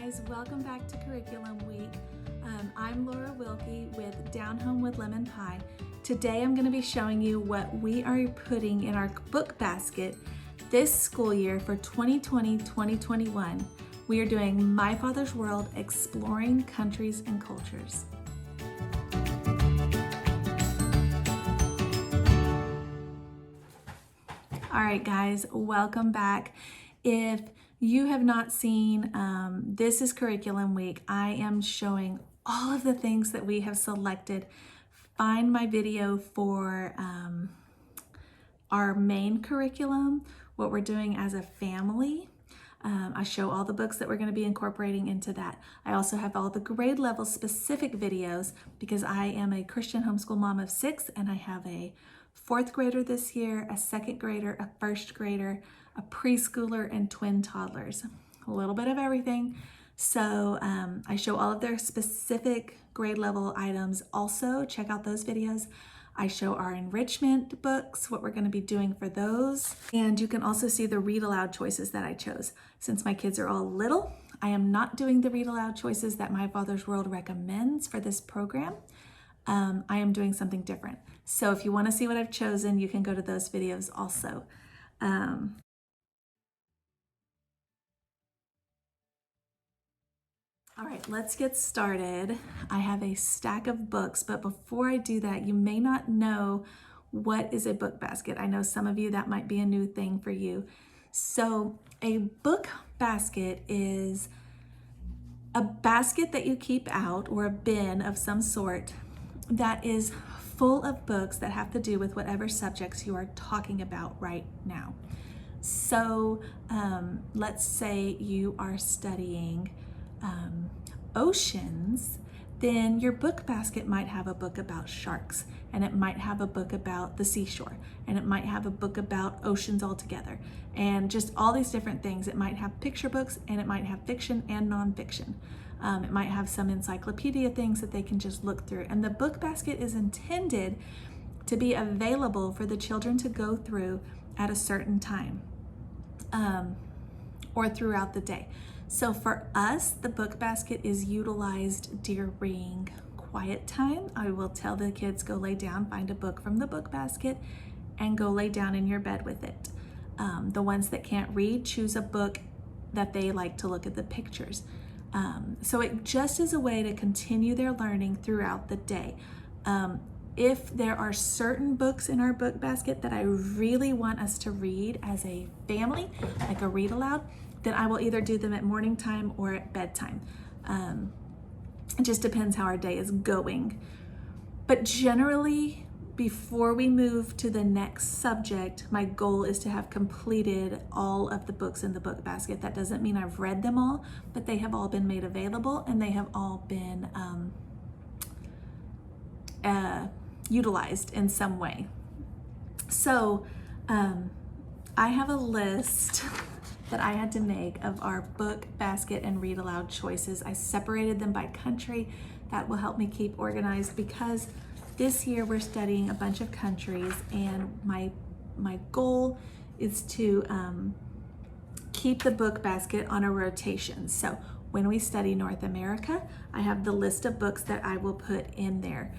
guys, welcome back to Curriculum Week. I'm Laura Wilkie with Down Home with Lemon Pie. Today I'm going to be showing you what we are putting in our book basket this school year for 2020-2021. We are doing My Father's World, Exploring Countries and Cultures. All right, guys, welcome back. If you have not seen, this is Curriculum Week. I am showing all of the things that we have selected. Find my video for our main curriculum, what we're doing as a family. I show all the books that we're going to be incorporating into that. I also have all the grade level specific videos because I am a Christian homeschool mom of 6 and I have a 4th grader this year, a 2nd grader, a 1st grader, a preschooler, and twin toddlers. A little bit of everything. So I show all of their specific grade level items. Also, check out those videos. I show our enrichment books, what we're going to be doing for those. And you can also see the read aloud choices that I chose. Since my kids are all little, I am not doing the read aloud choices that My Father's World recommends for this program. I am doing something different. So if you want to see what I've chosen, you can go to those videos also. All right, let's get started. I have a stack of books, but before I do that, you may not know what is a book basket. I know some of you that might be a new thing for you. So a book basket is a basket that you keep out, or a bin of some sort, that is full of books that have to do with whatever subjects you are talking about right now. So let's say you are studying oceans, then your book basket might have a book about sharks, and it might have a book about the seashore, and it might have a book about oceans altogether, and just all these different things. It might have picture books, and it might have fiction and nonfiction. It might have some encyclopedia things that they can just look through. And the book basket is intended to be available for the children to go through at a certain time or throughout the day. So for us, the book basket is utilized during quiet time. I will tell the kids, go lay down, find a book from the book basket, and go lay down in your bed with it. The ones that can't read, choose a book that they like to look at the pictures. So it just is a way to continue their learning throughout the day. If there are certain books in our book basket that I really want us to read as a family, like a read aloud, then I will either do them at morning time or at bedtime. It just depends how our day is going. But generally, before we move to the next subject, my goal is to have completed all of the books in the book basket. That doesn't mean I've read them all, but they have all been made available and they have all been utilized in some way. So I have a list that I had to make of our book basket and read aloud choices. I separated them by country. That will help me keep organized because this year we're studying a bunch of countries, and my goal is to keep the book basket on a rotation. So when we study North America, I have the list of books that I will put in there.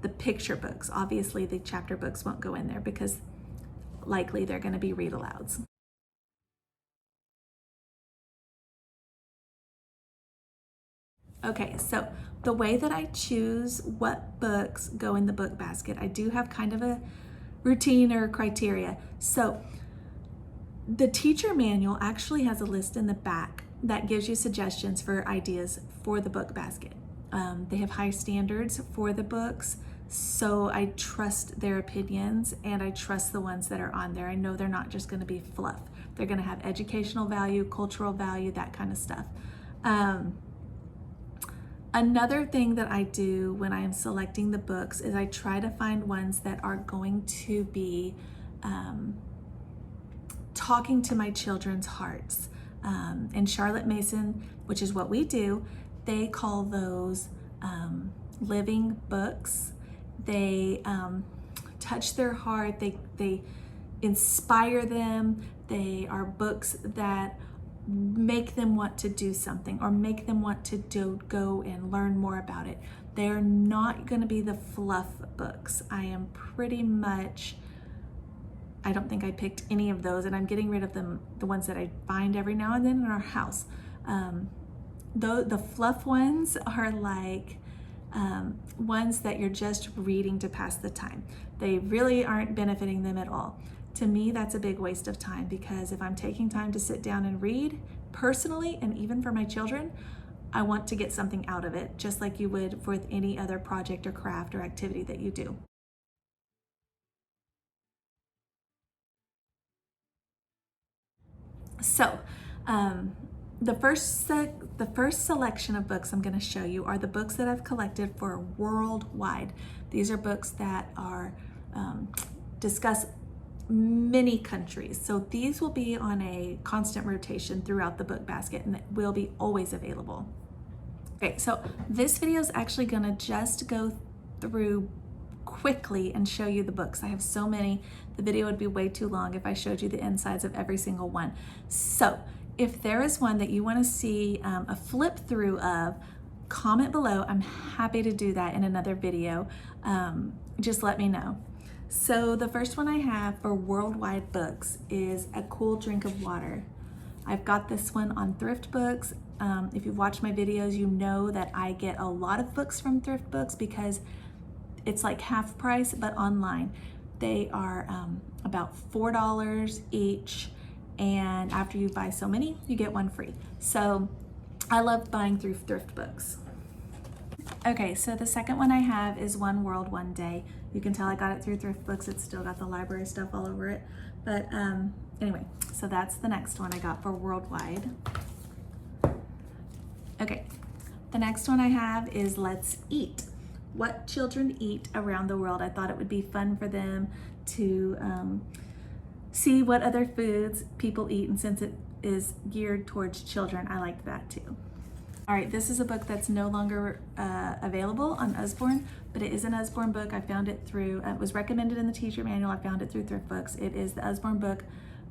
The picture books, obviously the chapter books won't go in there because likely they're going to be read alouds. Okay, so the way that I choose what books go in the book basket, I do have kind of a routine or criteria. So the teacher manual actually has a list in the back that gives you suggestions for ideas for the book basket. They have high standards for the books, so I trust their opinions and I trust the ones that are on there. I know they're not just going to be fluff. They're going to have educational value, cultural value, that kind of stuff. Another thing that I do when I am selecting the books is I try to find ones that are going to be talking to my children's hearts. In Charlotte Mason, which is what we do, they call those living books. They touch their heart, they inspire them. They are books that make them want to do something or make them want to go and learn more about it. They're not going to be the fluff books. I don't think I picked any of those, and I'm getting rid of them, the ones that I find every now and then in our house. The fluff ones are like ones that you're just reading to pass the time. They really aren't benefiting them at all. To me, that's a big waste of time, because if I'm taking time to sit down and read, personally, and even for my children, I want to get something out of it, just like you would with any other project or craft or activity that you do. So, the first selection of books I'm going to show you are the books that I've collected for worldwide. These are books that are discuss many countries. So these will be on a constant rotation throughout the book basket, and it will be always available. Okay, so this video is actually going to just go through quickly and show you the books. I have so many, the video would be way too long if I showed you the insides of every single one. So if there is one that you want to see a flip through of, comment below. I'm happy to do that in another video. Just let me know. So the first one I have for worldwide books is A Cool Drink of Water. I've got this one on Thrift Books. If you've watched my videos, you know that I get a lot of books from Thrift Books because it's like half price, but online. They are about $4 each, and after you buy so many, you get one free. So I love buying through Thrift Books. Okay, so the second one I have is One World, One Day. You can tell I got it through Thrift Books. It's still got the library stuff all over it. But anyway, so that's the next one I got for worldwide. Okay, the next one I have is Let's Eat. What children eat around the world. I thought it would be fun for them to see what other foods people eat, and since it is geared towards children, I liked that too. All right, this is a book that's no longer available on Usborne, but it is an Usborne book. I found it through, it was recommended in the teacher manual. I found it through Thrift Books. It is the Usborne book,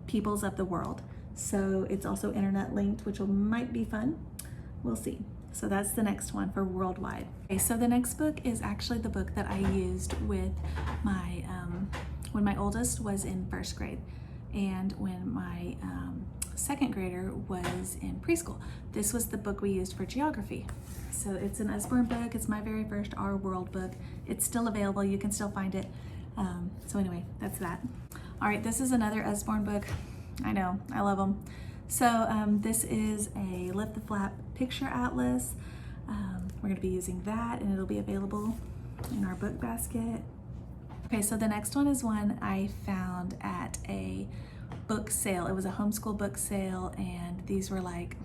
Peoples of the World. So it's also internet linked, which might be fun. We'll see. So that's the next one for worldwide. Okay, so the next book is actually the book that I used with my, when my oldest was in first grade and when my second grader was in preschool. This was the book we used for geography. So it's an Usborne book. It's my very first Our World book. It's still available. You can still find it. So anyway, that's that. All right, this is another Usborne book. I know, I love them. So this is a Lift the Flap picture atlas. We're going to be using that, and it'll be available in our book basket. Okay, so the next one is one I found at a book sale. It was a homeschool book sale, and these were like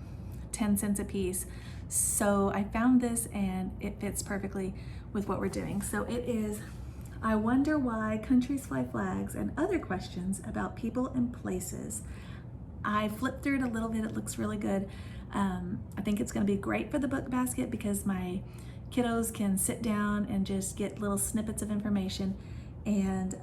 10 cents a piece. So I found this, and it fits perfectly with what we're doing. So it is I Wonder Why Countries Fly Flags and Other Questions About People and Places. I flipped through it a little bit. It looks really good. I think it's going to be great for the book basket because my kiddos can sit down and just get little snippets of information. And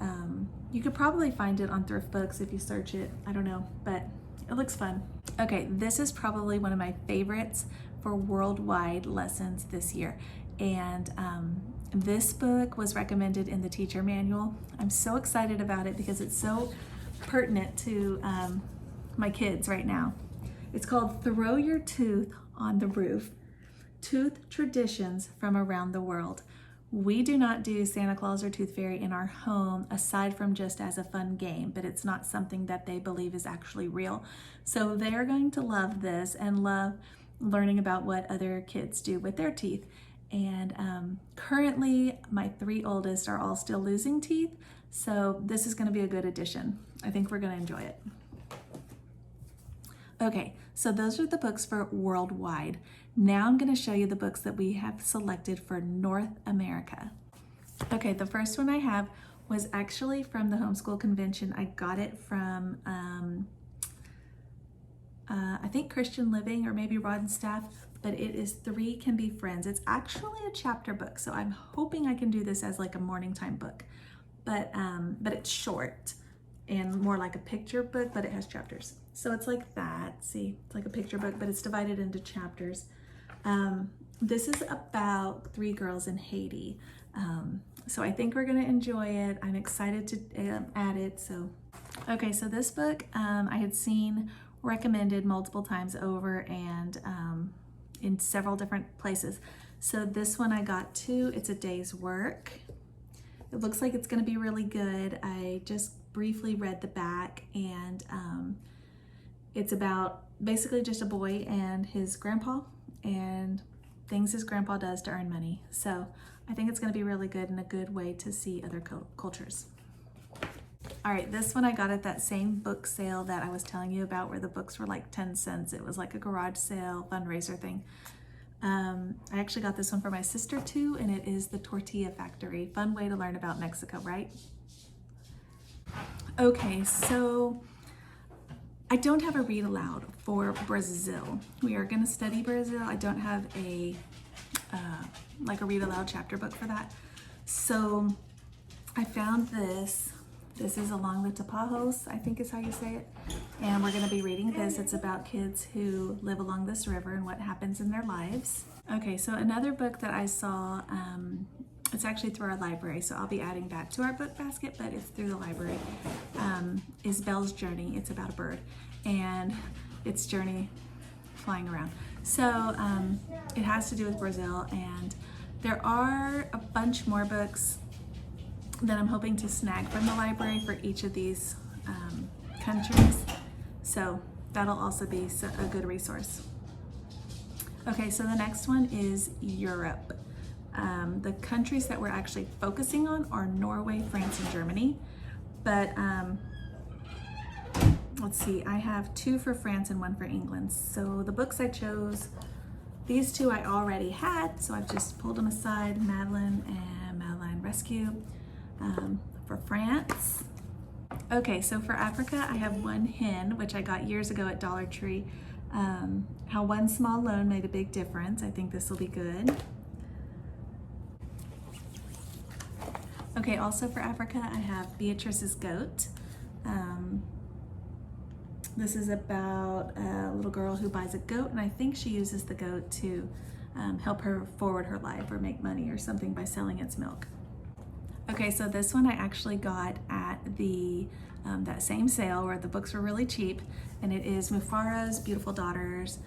you could probably find it on Thrift Books if you search it. I don't know, but it looks fun. Okay, this is probably one of my favorites for worldwide lessons this year. And this book was recommended in the teacher manual. I'm so excited about it because it's so pertinent to my kids right now. It's called Throw Your Tooth on the Roof, Tooth Traditions from Around the World. We do not do Santa Claus or Tooth Fairy in our home aside from just as a fun game, but it's not something that they believe is actually real. So they're going to love this and love learning about what other kids do with their teeth. And currently my 3 oldest are all still losing teeth, so this is going to be a good addition. I think we're going to enjoy it. Okay, so those are the books for worldwide. Now I'm going to show you the books that we have selected for North America. Okay, the first one I have was actually from the Homeschool Convention. I got it from, I think Christian Living or maybe Rod and Staff, but it is 3 Can Be Friends. It's actually a chapter book, so I'm hoping I can do this as like a morning time book, but it's short and more like a picture book, but it has chapters. So it's like that. See, it's like a picture book, but it's divided into chapters. This is about 3 girls in Haiti. So I think we're gonna enjoy it. I'm excited to add it. So, okay, so this book I had seen recommended multiple times over and in several different places. So this one I got too. It's a day's work. It looks like it's gonna be really good. I just briefly read the back, and it's about basically just a boy and his grandpa and things his grandpa does to earn money. So I think it's gonna be really good and a good way to see other cultures. All right, this one I got at that same book sale that I was telling you about where the books were like 10 cents. It was like a garage sale fundraiser thing. I actually got this one for my sister too, and it is The Tortilla Factory. Fun way to learn about Mexico, right? Okay, so I don't have a read aloud for Brazil. We are gonna study Brazil. I don't have a like a read aloud chapter book for that. So I found this. This is Along the Tapajos, I think is how you say it. And we're gonna be reading this. It's about kids who live along this river and what happens in their lives. Okay, so another book that I saw, it's actually through our library, so I'll be adding that to our book basket, but it's through the library, is Belle's Journey. It's about a bird and its journey flying around. So it has to do with Brazil, and there are a bunch more books that I'm hoping to snag from the library for each of these countries. So that'll also be a good resource. Okay, so the next one is Europe. The countries that we're actually focusing on are Norway, France, and Germany. But let's see, I have 2 for France and 1 for England. So the books I chose, these 2 I already had, so I've just pulled them aside, Madeline and Madeline Rescue. For France. Okay, so for Africa, I have One Hen, which I got years ago at Dollar Tree. How One Small Loan Made a Big Difference. I think this will be good. Okay, also for Africa, I have Beatrice's Goat. This is about a little girl who buys a goat, and I think she uses the goat to help her forward her life or make money or something by selling its milk. Okay, so this one I actually got at the that same sale where the books were really cheap, and it is Mufara's Beautiful Daughters.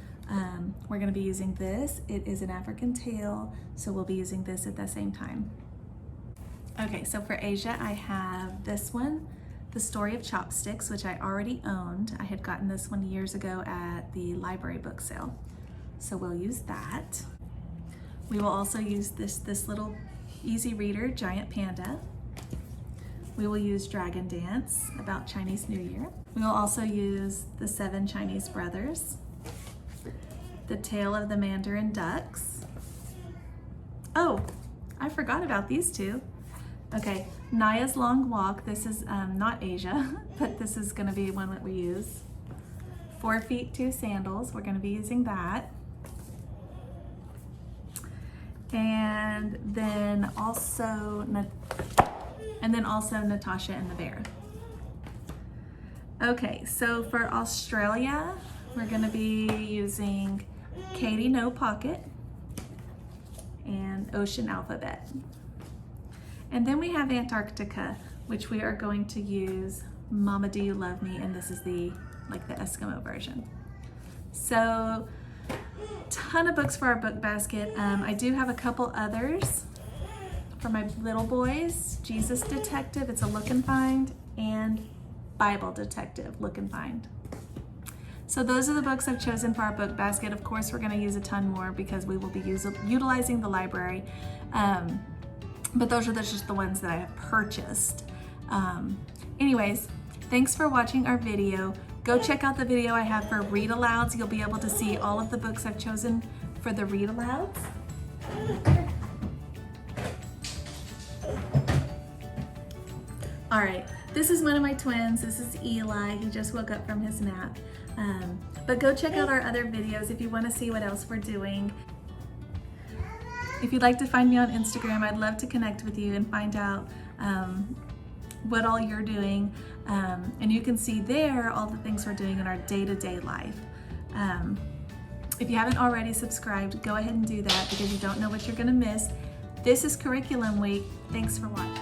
We're gonna be using this. It is an African tale, so we'll be using this at the same time. Okay, so for Asia, I have this one, The Story of Chopsticks, which I already owned. I had gotten this one years ago at the library book sale, so we'll use that. We will also use this little easy reader, Giant Panda. We will use Dragon Dance, about Chinese New Year. We will also use The 7 Chinese Brothers, The Tale of the Mandarin Ducks. Oh, I forgot about these 2. Okay, Naya's Long Walk. This is not Asia, but this is gonna be one that we use. 4 Feet, 2 Sandals. We're gonna be using that. And then also Natasha and the Bear. Okay, so for Australia, we're gonna be using Katie No Pocket and Ocean Alphabet. And then we have Antarctica, which we are going to use Mama Do You Love Me, and this is the Eskimo version. So ton of books for our book basket. I do have a couple others for my little boys. Jesus Detective, it's a look and find, and Bible Detective, look and find. So those are the books I've chosen for our book basket. Of course, we're gonna use a ton more because we will be utilizing the library. But those are just the ones that I have purchased. Anyways, thanks for watching our video. Go check out the video I have for read alouds. You'll be able to see all of the books I've chosen for the read alouds. All right, this is one of my twins. This is Eli. He just woke up from his nap. But go check out our other videos if you want to see what else we're doing. If you'd like to find me on Instagram, I'd love to connect with you and find out what all you're doing. And you can see there all the things we're doing in our day-to-day life. If you haven't already subscribed, go ahead and do that because you don't know what you're going to miss. This is Curriculum Week. Thanks for watching.